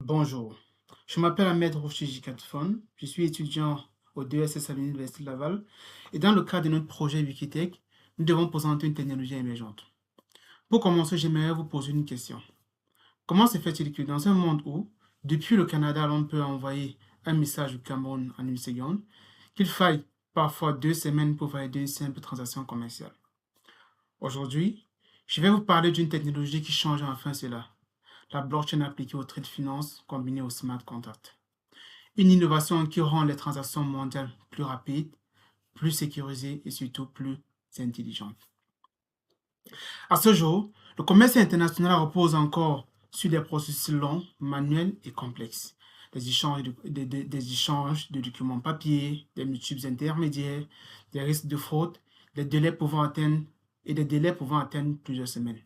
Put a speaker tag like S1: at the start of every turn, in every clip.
S1: Bonjour, je m'appelle Ahmed Rochiji Katfon, je suis étudiant au DESS à l'Université de Laval et dans le cadre de notre projet Wikitech, nous devons présenter une technologie émergente. Pour commencer, j'aimerais vous poser une question. Comment se fait-il que dans un monde où, depuis le Canada, l'on peut envoyer un message au Cameroun en une seconde, qu'il faille parfois 2 semaines pour valider une simple transaction commerciale? Aujourd'hui, je vais vous parler d'une technologie qui change enfin cela, la blockchain appliquée au trade finance combinée au smart contract. Une innovation qui rend les transactions mondiales plus rapides, plus sécurisées et surtout plus intelligentes. À ce jour, le commerce international repose encore sur des processus longs, manuels et complexes. Des échanges de documents papier, des multiples intermédiaires, des risques de fraude, des délais pouvant atteindre plusieurs semaines.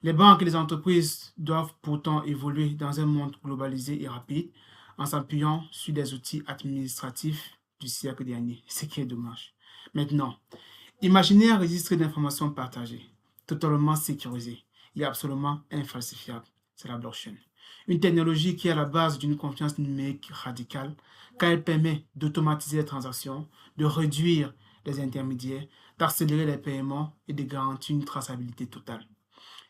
S1: Les banques et les entreprises doivent pourtant évoluer dans un monde globalisé et rapide en s'appuyant sur des outils administratifs du siècle dernier, ce qui est dommage. Maintenant, imaginez un registre d'informations partagées, totalement sécurisé et absolument infalsifiable. C'est la blockchain. Une technologie qui est à la base d'une confiance numérique radicale, car elle permet d'automatiser les transactions, de réduire les intermédiaires, d'accélérer les paiements et de garantir une traçabilité totale.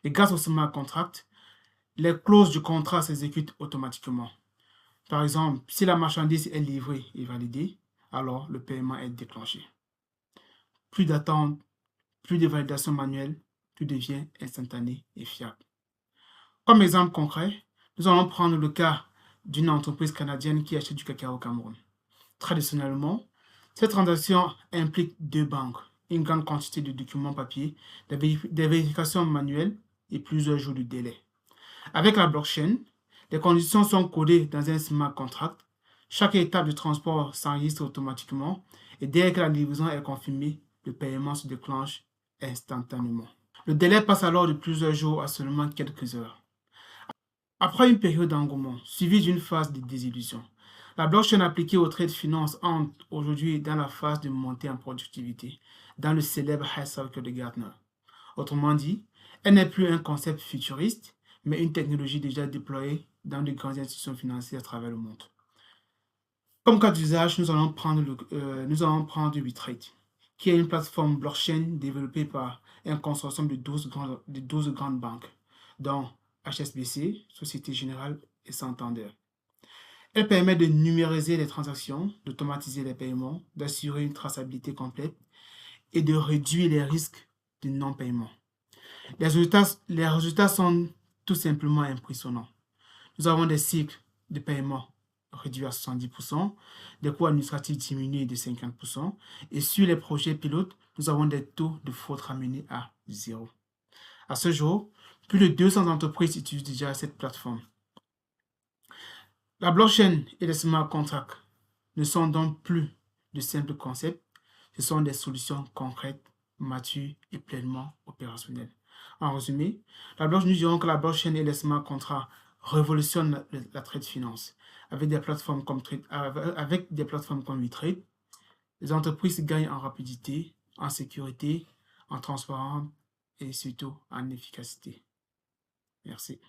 S1: Et grâce au smart contract, les clauses du contrat s'exécutent automatiquement. Par exemple, si la marchandise est livrée et validée, alors le paiement est déclenché. Plus d'attente, plus de validation manuelle, tout devient instantané et fiable. Comme exemple concret, nous allons prendre le cas d'une entreprise canadienne qui achète du cacao au Cameroun. Traditionnellement, cette transaction implique deux banques, une grande quantité de documents papier, des vérifications manuelles et plusieurs jours de délai. Avec la blockchain, les conditions sont codées dans un smart contract. Chaque étape de transport s'enregistre automatiquement et dès que la livraison est confirmée, le paiement se déclenche instantanément. Le délai passe alors de plusieurs jours à seulement quelques heures. Après une période d'engouement, suivie d'une phase de désillusion, la blockchain appliquée au trade finance entre aujourd'hui dans la phase de montée en productivité, dans le célèbre High Cycle de Gartner. Autrement dit, elle n'est plus un concept futuriste, mais une technologie déjà déployée dans de grandes institutions financières à travers le monde. Comme cas d'usage, nous allons prendre Bitrate, qui est une plateforme blockchain développée par un consortium de 12 grandes banques, dont HSBC, Société Générale et Santander. Elle permet de numériser les transactions, d'automatiser les paiements, d'assurer une traçabilité complète et de réduire les risques de non-paiement. Les résultats sont tout simplement impressionnants. Nous avons des cycles de paiement réduits à 70%, des coûts administratifs diminués de 50%, et sur les projets pilotes, nous avons des taux de fraude ramenés à zéro. À ce jour, plus de 200 entreprises utilisent déjà cette plateforme. La blockchain et les smart contracts ne sont donc plus de simples concepts, ce sont des solutions concrètes, matures et pleinement opérationnelles. En résumé, nous dirons que la blockchain et les smart contracts révolutionnent la trade finance. Avec des plateformes comme WeTrade, les entreprises gagnent en rapidité, en sécurité, en transparence et surtout en efficacité. Merci.